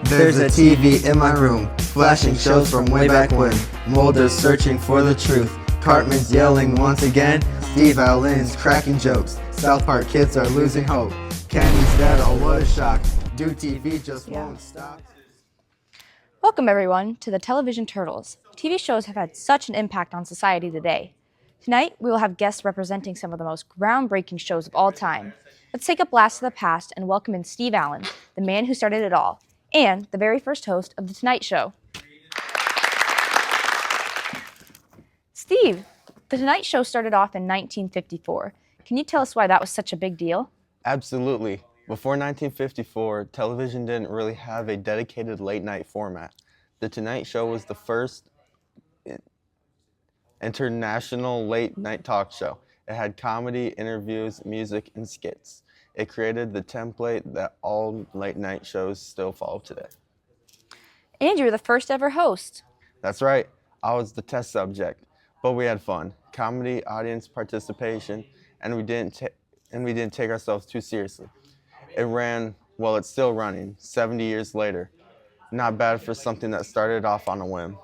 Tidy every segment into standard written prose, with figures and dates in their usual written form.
There's a TV in my room, flashing shows from way back when. Mulder's searching for the truth, Cartman's yelling once again. Steve Allen's cracking jokes, South Park kids are losing hope. Candy's dead, oh what a shock, Do TV just won't stop. Welcome everyone to the Television Turtles. TV shows have had such an impact on society today. Tonight, we will have guests representing some of the most groundbreaking shows of all time. Let's take a blast to the past and welcome in Steve Allen, the man who started it all, and the very first host of The Tonight Show. Steve, The Tonight Show started off in 1954. Can you tell us why that was such a big deal? Absolutely. Before 1954, television didn't really have a dedicated late-night format. The Tonight Show was the first international late-night talk show. It had comedy, interviews, music, and skits. It created the template that all late-night shows still follow today. And you were the first ever host. That's right. I was the test subject, but we had fun. Comedy, audience participation, and we didn't take ourselves too seriously. It ran, well, it's still running, 70 years later. Not bad for something that started off on a whim.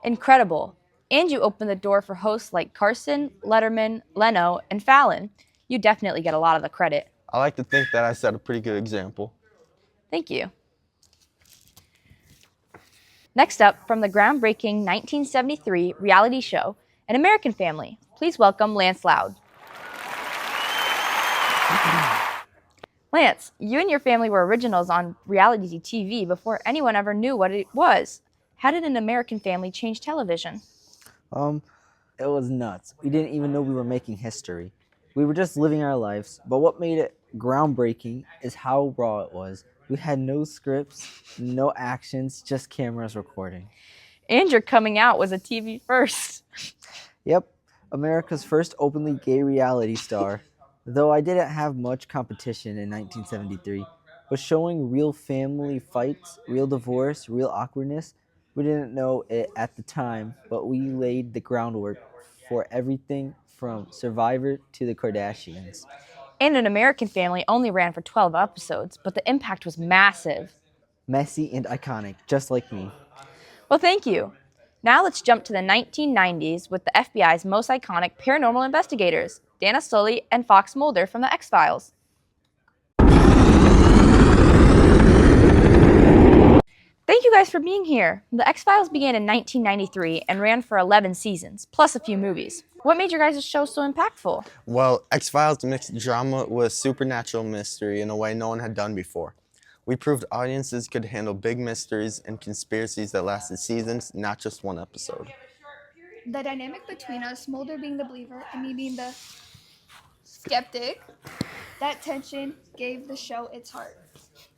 Incredible. And you opened the door for hosts like Carson, Letterman, Leno, and Fallon. You definitely get a lot of the credit. I like to think that I set a pretty good example. Thank you. Next up, from the groundbreaking 1973 reality show, An American Family, please welcome Lance Loud. Lance, you and your family were originals on reality TV before anyone ever knew what it was. How did An American Family change television? It was nuts. We didn't even know we were making history. We were just living our lives, but what made it groundbreaking is how raw it was. We had no scripts, no actions, just cameras recording. And your coming out was a TV first. Yep, America's first openly gay reality star. Though I didn't have much competition in 1973, but showing real family fights, real divorce, real awkwardness, we didn't know it at the time, but we laid the groundwork for everything from Survivor to the Kardashians. And An American Family only ran for 12 episodes, but the impact was massive. Messy and iconic, just like me. Well, thank you. Now let's jump to the 1990s with the FBI's most iconic paranormal investigators, Dana Scully and Fox Mulder from The X-Files. Thank you guys for being here. The X-Files began in 1993 and ran for 11 seasons, plus a few movies. What made your guys' show so impactful? Well, X-Files mixed drama with supernatural mystery in a way no one had done before. We proved audiences could handle big mysteries and conspiracies that lasted seasons, not just one episode. The dynamic between us, Mulder being the believer and me being the skeptic, that tension gave the show its heart.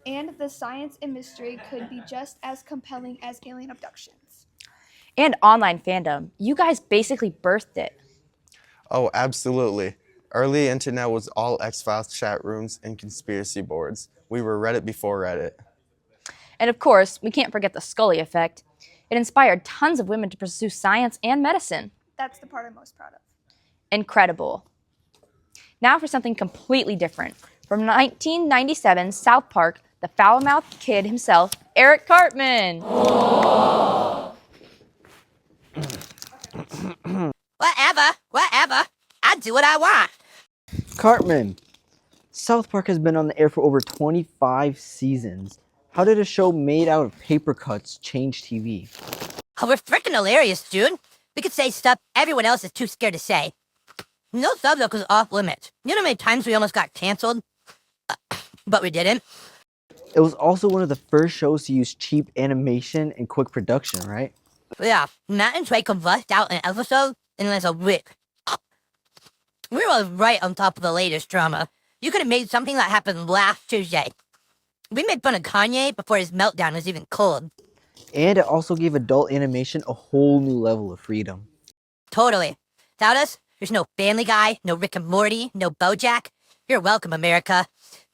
And the science and mystery could be just as compelling as alien abductions. And online fandom. You guys basically birthed it. Oh, absolutely. Early internet was all X-Files chat rooms and conspiracy boards. We were Reddit before Reddit. And of course, we can't forget the Scully effect. It inspired tons of women to pursue science and medicine. That's the part I'm most proud of. Incredible. Now for something completely different. From 1997, South Park, the foul-mouthed kid himself, Eric Cartman. Whatever. I do what I want. Cartman! South Park has been on the air for over 25 seasons. How did a show made out of paper cuts change TV? Oh, we're freaking hilarious, dude. We could say stuff everyone else is too scared to say. No subject was off limits. You know how many times we almost got canceled? But we didn't. It was also one of the first shows to use cheap animation and quick production, right? Yeah, Matt and Trey could bust out an episode in less a week. We were right on top of the latest drama. You could have made something that happened last Tuesday. We made fun of Kanye before his meltdown was even cold. And it also gave adult animation a whole new level of freedom. Totally. Without us, there's no Family Guy, no Rick and Morty, no BoJack. You're welcome, America.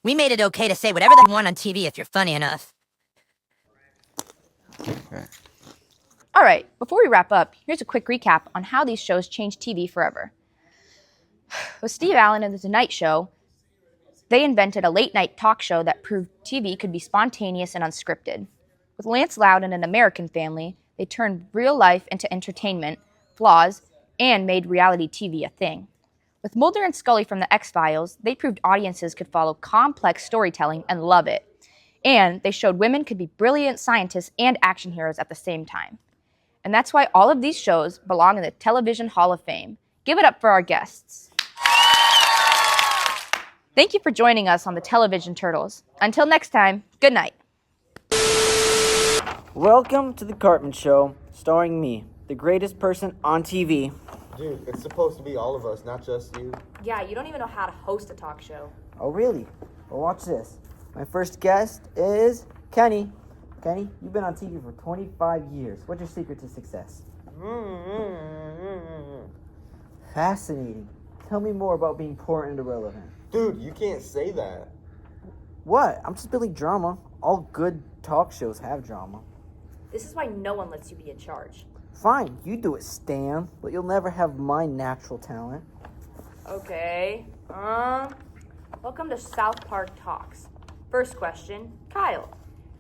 We made it okay to say whatever they want on TV if you're funny enough. All right, before we wrap up, here's a quick recap on how these shows changed TV forever. With Steve Allen and The Tonight Show, they invented a late-night talk show that proved TV could be spontaneous and unscripted. With Lance Loud and An American Family, they turned real life into entertainment, flaws, and made reality TV a thing. With Mulder and Scully from The X-Files, they proved audiences could follow complex storytelling and love it. And they showed women could be brilliant scientists and action heroes at the same time. And that's why all of these shows belong in the Television Hall of Fame. Give it up for our guests. Thank you for joining us on the Television Turtles. Until next time, good night. Welcome to the Cartman Show, starring me, the greatest person on TV. Dude, it's supposed to be all of us, not just you. Yeah, you don't even know how to host a talk show. Oh, really? Well, watch this. My first guest is Kenny. Kenny, you've been on TV for 25 years. What's your secret to success? Fascinating. Tell me more about being poor and irrelevant. Dude, you can't say that. What? I'm just building drama. All good talk shows have drama. This is why no one lets you be in charge. Fine, you do it, Stan, but you'll never have my natural talent. Okay. Welcome to South Park Talks. First question, Kyle.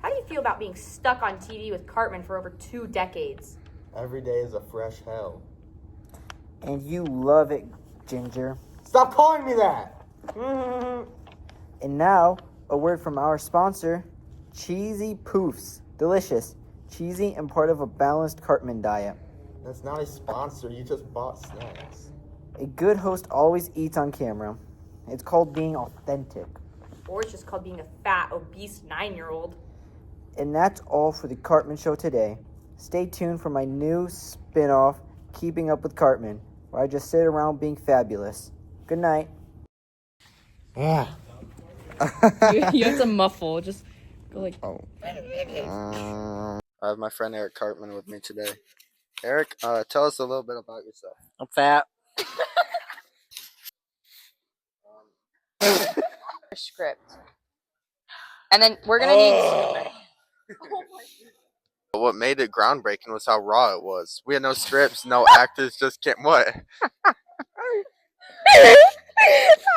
How do you feel about being stuck on TV with Cartman for over 2 decades? Every day is a fresh hell. And you love it, Ginger. Stop calling me that! And now, a word from our sponsor, Cheesy Poofs. Delicious, cheesy, and part of a balanced Cartman diet. That's not a sponsor, you just bought snacks. A good host always eats on camera. It's called being authentic. Or it's just called being a fat, obese 9-year-old. And that's all for the Cartman Show today. Stay tuned for my new spin-off, Keeping Up with Cartman, where I just sit around being fabulous. Good night. Yeah. You have to muffle. Just go like... Oh. I have my friend Eric Cartman with me today. Eric, tell us a little bit about yourself. I'm fat. Script. And then we're gonna need... What made it groundbreaking was how raw it was. We had no scripts, no actors, just can't. What? How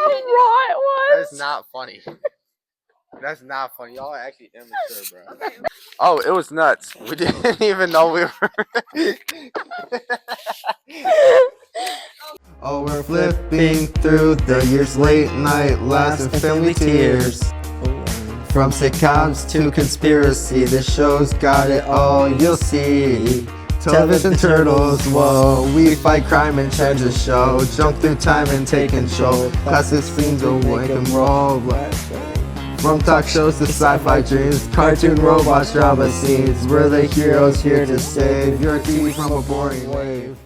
raw it was! That's not funny. That's not funny. Y'all are actually immature, bro. Oh, it was nuts. We didn't even know we were. Oh, we're flipping through the years, late night laughs and family tears. From sitcoms to conspiracy, the show's got it all, you'll see. Television Turtles, whoa, we fight crime and change the show. Jump through time and take control. Classic scenes will wake and roll. From talk shows to sci-fi dreams, cartoon robots, drama scenes. We're the heroes here to save your TV from a boring wave.